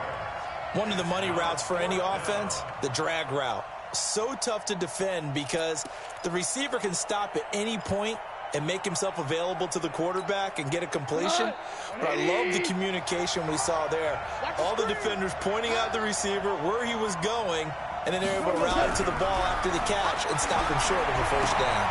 One of the money routes for any offense, the drag route. So tough to defend because the receiver can stop at any point and make himself available to the quarterback and get a completion. But I love the communication we saw there. All the defenders pointing out the receiver, where he was going, and then they're able to rally to the ball after the catch and stop him short of a first down.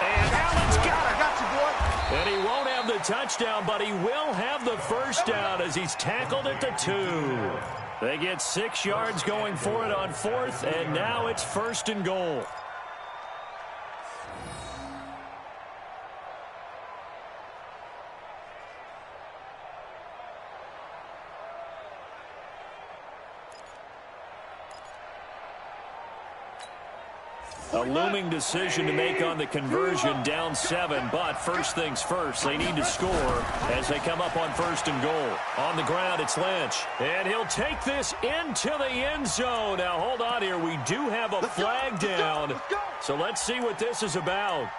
And Allen's got it. I got you, boy. And he won't have the touchdown, but he will have the first down as he's tackled at the 2. They get 6 yards going for it on 4th, and now it's 1st and goal. A looming decision to make on the conversion, down 7, but first things first, they need to score as they come up on 1st and goal. On the ground, it's Lynch, and he'll take this into the end zone. Now, hold on here. We do have a flag down, so let's see what this is about.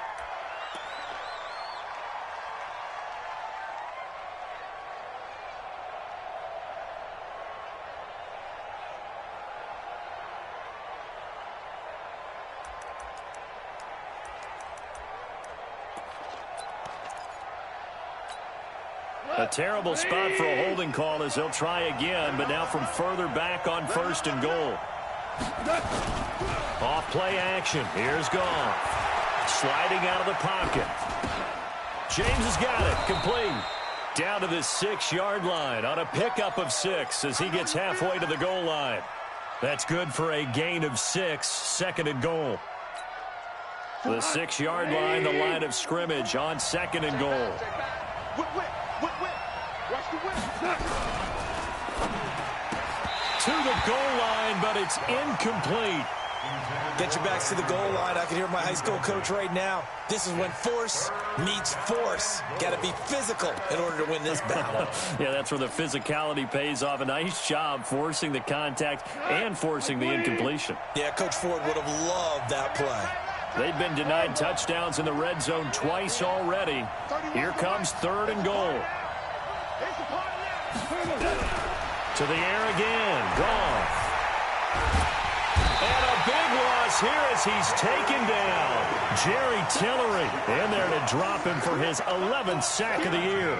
A terrible spot for a holding call as they'll try again, but now from further back on 1st and goal. Off play action. Here's Goff. Sliding out of the pocket. James has got it. Complete. Down to the 6-yard line on a pickup of 6 as he gets halfway to the goal line. That's good for a gain of 6, 2nd and goal. The 6-yard line, the line of scrimmage on 2nd and goal. To the goal line, but it's incomplete. Get your backs to the goal line. I can hear my high school coach right now. This is when force meets force. Got to be physical in order to win this battle. Yeah, that's where the physicality pays off. A nice job forcing the contact and forcing the incompletion. Yeah, Coach Ford would have loved that play. They've been denied touchdowns in the red zone twice already. Here comes 3rd and goal. To the air again. Goff. And a big loss here as he's taken down. Jerry Tillery in there to drop him for his 11th sack of the year.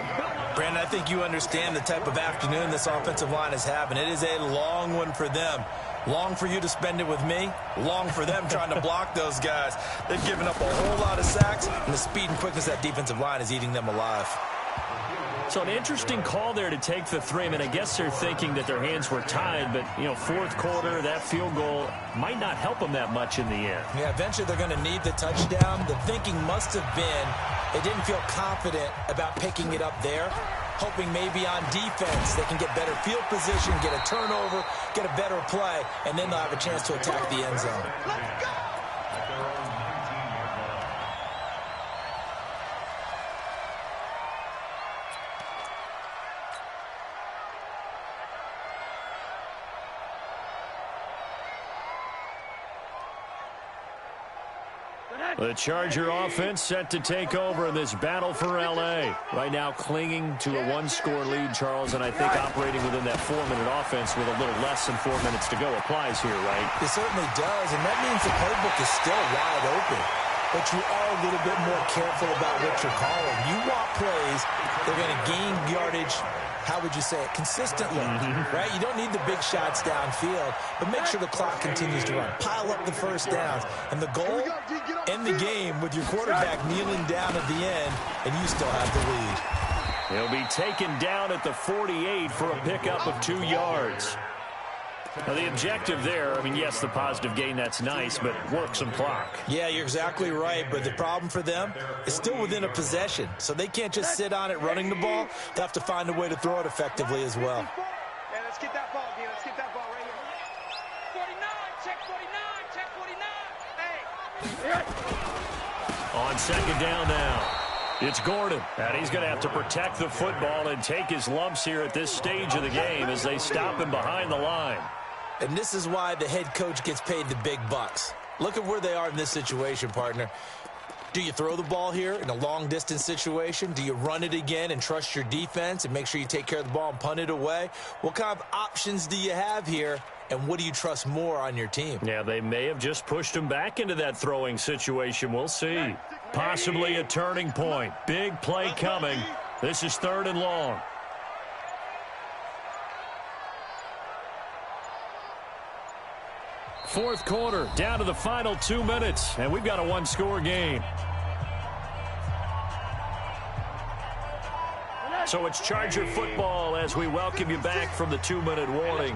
Brandon, I think you understand the type of afternoon this offensive line is having. It is a long one for them. Long for you to spend it with me. Long for them trying to block those guys. They've given up a whole lot of sacks, and the speed and quickness of that defensive line is eating them alive. So an interesting call there to take the 3. I mean, I guess they're thinking that their hands were tied, but, you know, fourth quarter, that field goal might not help them that much in the end. Yeah, eventually they're going to need the touchdown. The thinking must have been they didn't feel confident about picking it up there, hoping maybe on defense they can get better field position, get a turnover, get a better play, and then they'll have a chance to attack the end zone. Let's go! The Charger offense set to take over in this battle for L.A. Right now clinging to a one-score lead, Charles, and I think operating within that 4-minute offense with a little less than 4 minutes to go applies here, right? It certainly does, and that means the playbook is still wide open. But you are a little bit more careful about what you're calling. You want plays, they're going to gain yardage, how would you say it, consistently, right? You don't need the big shots downfield, but make sure the clock continues to run. Pile up the first downs. And the goal, end the game with your quarterback kneeling down at the end, and you still have the lead. He'll be taken down at the 48 for a pickup of 2 yards. Now, the objective there, I mean, yes, the positive gain, that's nice, but work some clock. Yeah, you're exactly right, but the problem for them is still within a possession, so they can't just sit on it running the ball. They have to find a way to throw it effectively as well. Yeah, let's get that ball, again. Let's get that ball right here. 49, check 49, check 49. Hey. On second down now, it's Gordon, and he's going to have to protect the football and take his lumps here at this stage of the game as they stop him behind the line. And this is why the head coach gets paid the big bucks. Look at where they are in this situation, partner. Do you throw the ball here in a long-distance situation? Do you run it again and trust your defense and make sure you take care of the ball and punt it away? What kind of options do you have here, and what do you trust more on your team? Yeah, they may have just pushed him back into that throwing situation. We'll see. Possibly a turning point. Big play coming. This is 3rd and long. Fourth quarter, down to the final 2 minutes, and we've got a one-score game. So it's Charger football as we welcome you back from the 2-minute warning.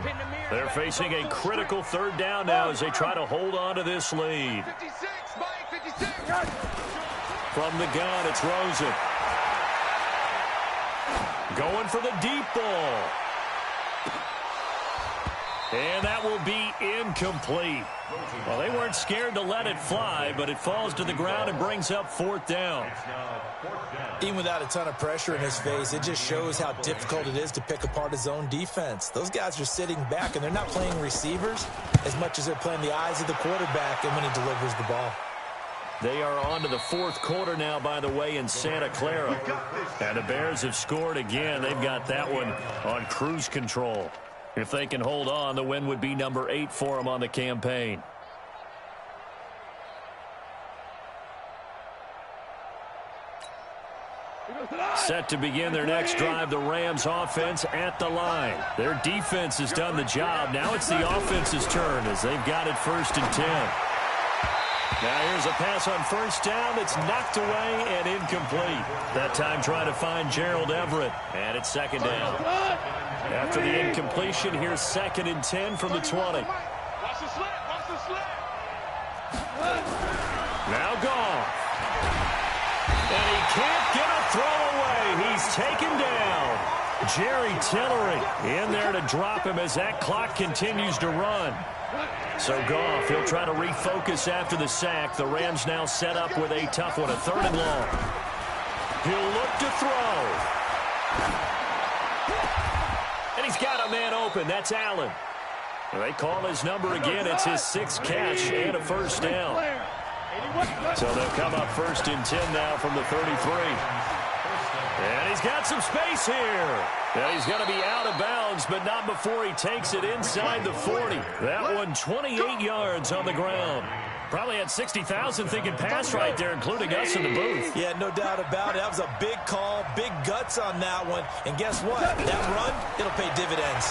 They're facing a critical 3rd down now as they try to hold on to this lead. 56, Mike, 56. From the gun, it's Rosen. Going for the deep ball. And that will be incomplete. Well, they weren't scared to let it fly, but it falls to the ground and brings up 4th down. Even without a ton of pressure in his face, it just shows how difficult it is to pick apart his own defense. Those guys are sitting back, and they're not playing receivers as much as they're playing the eyes of the quarterback and when he delivers the ball. They are on to the 4th quarter now, by the way, in Santa Clara. And the Bears have scored again. They've got that one on cruise control. If they can hold on, the win would be number 8 for them on the campaign. Set to begin their next drive, the Rams offense at the line. Their defense has done the job. Now it's the offense's turn as they've got it 1st and 10. Now here's a pass on 1st down that's knocked away and incomplete. That time trying to find Gerald Everett. And it's 2nd down. After the incompletion, here's 2nd and 10 from the 20. Watch the slip, watch the slip. Now gone. And he can't get a throw away. He's taken down. Jerry Tillery in there to drop him as that clock continues to run. So Goff, he'll try to refocus after the sack. The Rams now set up with a tough one, a 3rd and long. He'll look to throw. And he's got a man open. That's Allen. They call his number again. It's his 6th catch and a 1st down. So they'll come up 1st and 10 now from the 33. And he's got some space here. And he's going to be out of bounds, but not before he takes it inside the 40. That one 28 yards on the ground. Probably had 60,000 thinking pass right there, including us in the booth. Yeah, no doubt about it. That was a big call, big guts on that one. And guess what? That run, it'll pay dividends.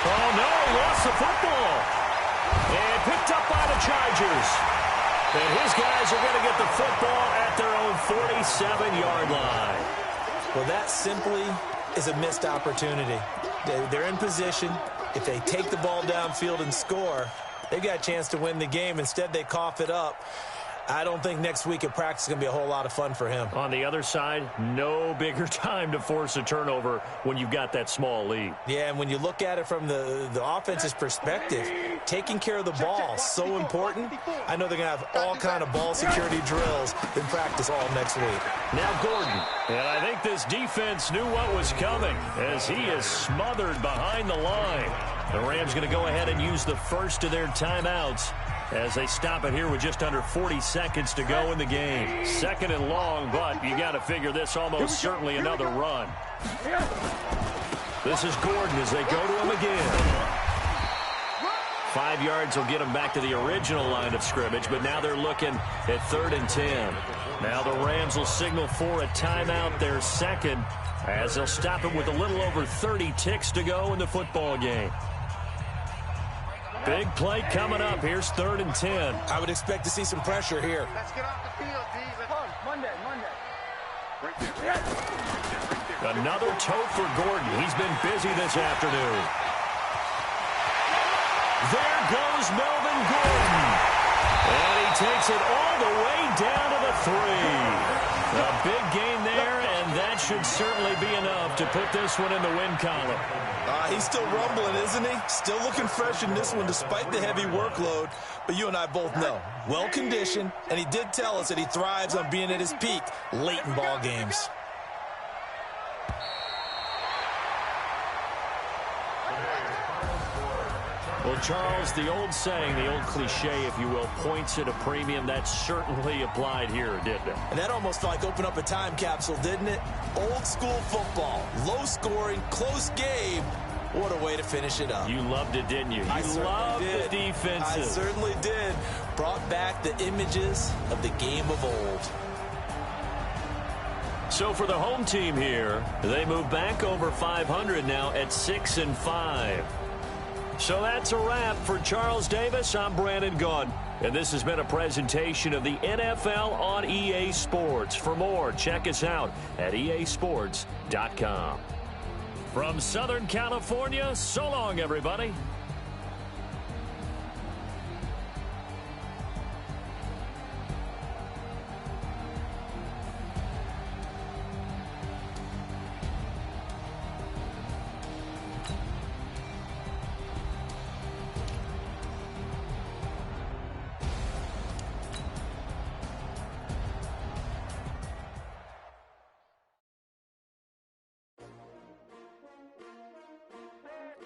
Oh, no, he lost the football. And picked up by the Chargers. And his guys are going to get the football at their own 47-yard line. Well, that simply is a missed opportunity. They're in position. If they take the ball downfield and score, they've got a chance to win the game. Instead, they cough it up. I don't think next week at practice is going to be a whole lot of fun for him. On the other side, no bigger time to force a turnover when you've got that small lead. Yeah, and when you look at it from the offense's perspective, taking care of the ball is so important. I know they're going to have all kind of ball security drills in practice all next week. Now Gordon, and I think this defense knew what was coming as he is smothered behind the line. The Rams going to go ahead and use the first of their timeouts as they stop it here with just under 40 seconds to go in the game. Second and long, but you got to figure this almost certainly another run. This is Gordon as they go to him again. 5 yards will get them back to the original line of scrimmage, but now they're looking at 3rd and 10. Now the Rams will signal for a timeout, their second, as they'll stop it with a little over 30 ticks to go in the football game. Big play coming up. Here's 3rd and 10. I would expect to see some pressure here. Let's get off the field, D. Monday. Right there. Another toe for Gordon. He's been busy this afternoon. There goes Melvin Gordon. And he takes it all the way down to the 3. A big gain there, and that should certainly be enough to put this one in the win column. He's still rumbling, isn't he? Still looking fresh in this one despite the heavy workload. But you and I both know, well-conditioned, and he did tell us that he thrives on being at his peak late in ball games. Well, Charles, the old saying, the old cliche, if you will, points at a premium, that certainly applied here, didn't it? And that almost felt like open up a time capsule, didn't it? Old school football, low scoring, close game. What a way to finish it up. You loved it, didn't you? You loved the defensive. I certainly did. Brought back the images of the game of old. So for the home team here, they move back over 500 now at 6-5. So that's a wrap for Charles Davis. I'm Brandon Gaudin, and this has been a presentation of the NFL on EA Sports. For more, check us out at easports.com. From Southern California, so long, everybody.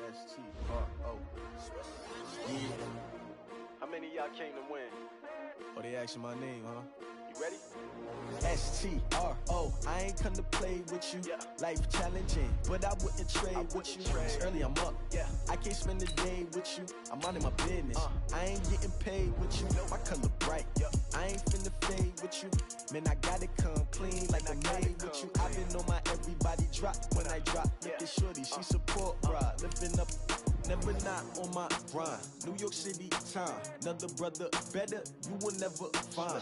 S-T-R-O. Yeah. How many of y'all came to win? Oh, they asking my name, huh? You ready? S-T-R-O. I ain't come to play with you. Yeah. Life challenging, but I wouldn't trade with you. It's early, I'm up. Yeah. I can't spend the day with you. I'm minding my business. I ain't getting paid with you. My color bright. Yeah. I ain't finna fade with you. Man, I got it come clean like I made with you. I've been on my everybody drop when I drop. Look at shorty, she support ride. Living up, never not on my grind. New York City time. Another brother better, you will never find.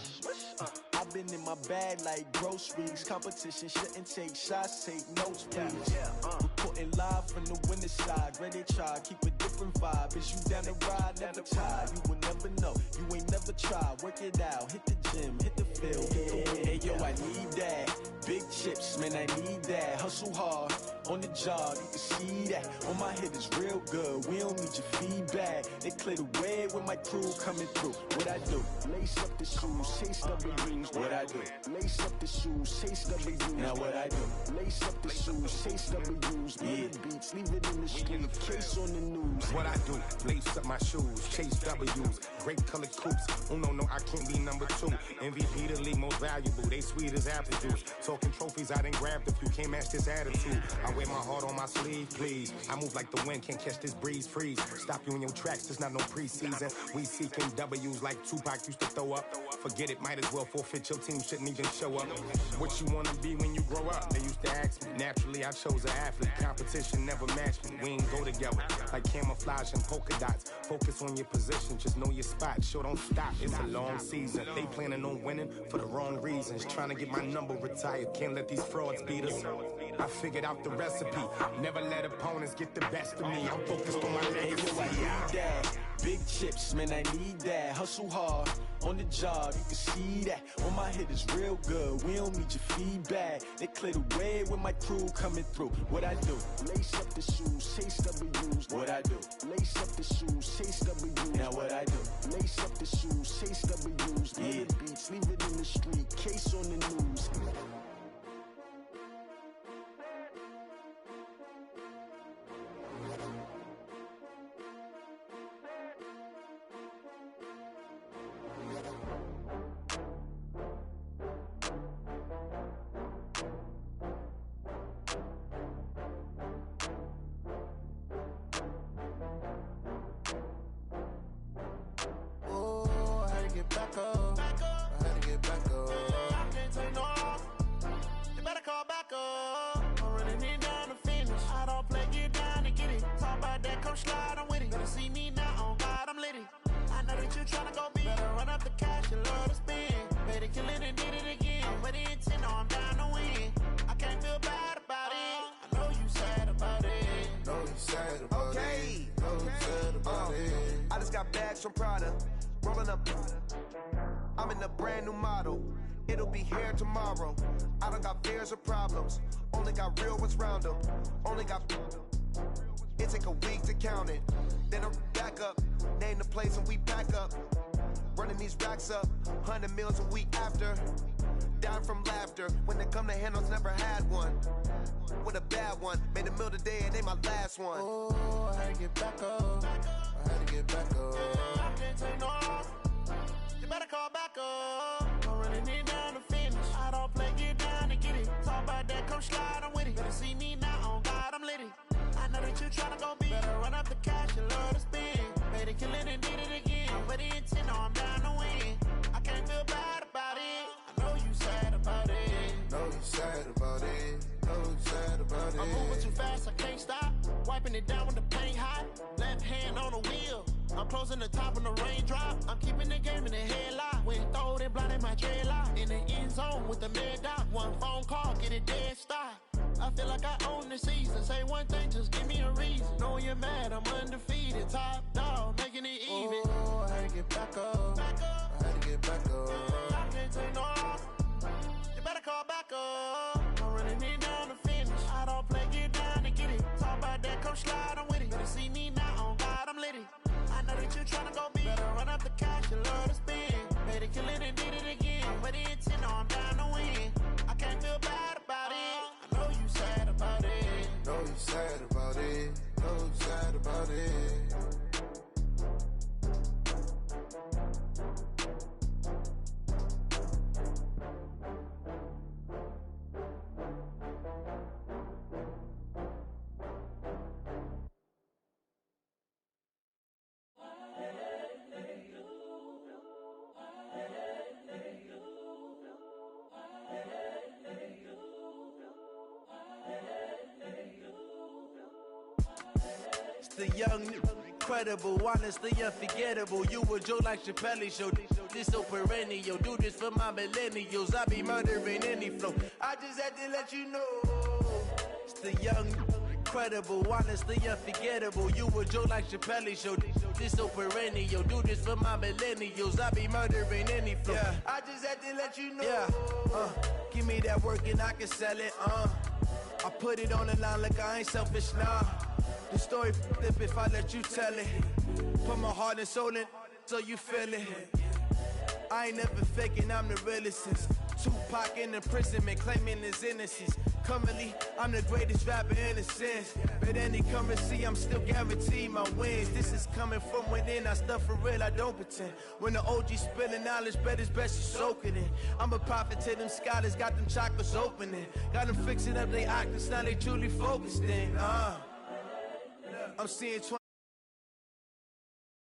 I've been in my bag like groceries. Competition shouldn't take shots, take notes, please. Reporting live from the winning side. Ready to try, keep a different vibe. Is you down the ride, never tired. You will never know, you ain't never tried. Work it out, hit the gym, hit the field, hit the win. Hey yo, I need that. Big chips, man, I need that. Hustle hard, on the job, you can see that. On my head is real good, we don't need your feedback. They clear the way with my crew coming through. What I do? Lace up the shoes, chase W's. What I do? Lace up the shoes, chase W's. Now what I do? Lace up the shoes, chase W's. Yeah. Beats, leave it in the street, case on the news. What I do? Lace up my shoes, chase W's. Great colored coops. Oh no, I can't be number 2. MVP the league most valuable. They sweet as apple juice. Talking trophies, I done grabbed a few. Can't match this attitude. I wear my heart on my sleeve, please. I move like the wind, can't catch this breeze, freeze. Stop you in your tracks, there's not no preseason. We seeking W's like Tupac used to throw up. Forget it, might as well forfeit. Your team shouldn't even show up. What you wanna be when you grow up? They used to ask me. Naturally, I chose an athlete. Competition never matched me. We ain't go together like camouflage and polka dots. Focus on your position, just know your spot. Sure, don't stop. It's a long season. They playing planning on winning for the wrong reasons. Trying to get my number retired, can't let these frauds beat us. I figured out the recipe, never let opponents get the best of me. I'm focused on my legacy. I need that. Big chips, man, I need that. Hustle hard on the job, you can see that. On my head is real good, we don't need your feedback. They clear the way with my crew coming through. What I do? Lace up the shoes, chase W's. What I do? Lace up the shoes, chase W's. Now what I do? Lace up the shoes, chase W's. Yeah. The beats, leave it in the street, case on the news. From Prada, rolling up. I'm in a brand new model. It'll be here tomorrow. I don't got fears or problems. Only got real ones round them. Only got. It take a week to count it. Then I'm back up. Name the place and we pack up. Running these racks up. 100 meals a week after. Down from laughter. When they come to handles, never had one. With a bad one. Made a meal today and ain't my last one. Oh, I had to get back up. I had to get back up. I can't take no off. You better call back up. I'm running it down to finish. I don't play, get down and get it. Talk about that, come slide, I'm with it. Better see me now, on God, I'm litty. I know that you tryna go big. Better run up the cash, you love to spin. Better kill it and did it again. But the intent, no, I'm down to win. I can't feel bad about it. I know you sad about it. Know you sad about it. Know you sad about it. I'm moving too fast, I can't stop. Wiping it down with the paint hot. Left hand on the wheel. I'm closing the top when the raindrop. I'm keeping the game in the headlock. When throw it blind in my dreadlock. In the end zone with the mad dot. One phone call, get it dead stop. I feel like I own the season. Say one thing, just give me a reason. Knowing you're mad, I'm undefeated. Top dog, making it even. Oh, I had to get back up. I had to get back up. I can't take no off. You better call back up. I'm running it down to finish. I don't play, get down and get it. Talk about that, come slide, I'm with it. Better see me now, on God, I'm litty. I know that you tryna go big. Better run up the cash, you love to spin. Better kill it and did it again. But the intent, no, I'm down to win. I can't feel bad about it. I know you sad about it. Know you sad about it. Know you sad about it. The young, incredible, honestly unforgettable. You a Joe like Chappelle show. This so perennial. Do this for my millennials. I be murdering any flow. I just had to let you know. It's the young, incredible, honestly unforgettable. You a Joe like Chappelle show. This so perennial. Do this for my millennials. I be murdering any flow. Yeah. I just had to let you know. Yeah. Give me that work and I can sell it. I put it on the line like I ain't selfish, nah. The story flip if I let you tell it. Put my heart and soul in so you feel it. I ain't never faking, I'm the realest since Tupac in imprisonment, claiming his innocence. Currently, I'm the greatest rapper in a sense. But any currency, I'm still guaranteed my wins. This is coming from within, I stuff for real, I don't pretend. When the OG spilling knowledge, bet it's best you soak it in. I'm a prophet to them scholars, got them chakras opening. Got them fixing up they octaves, now they truly focused in. I'm seeing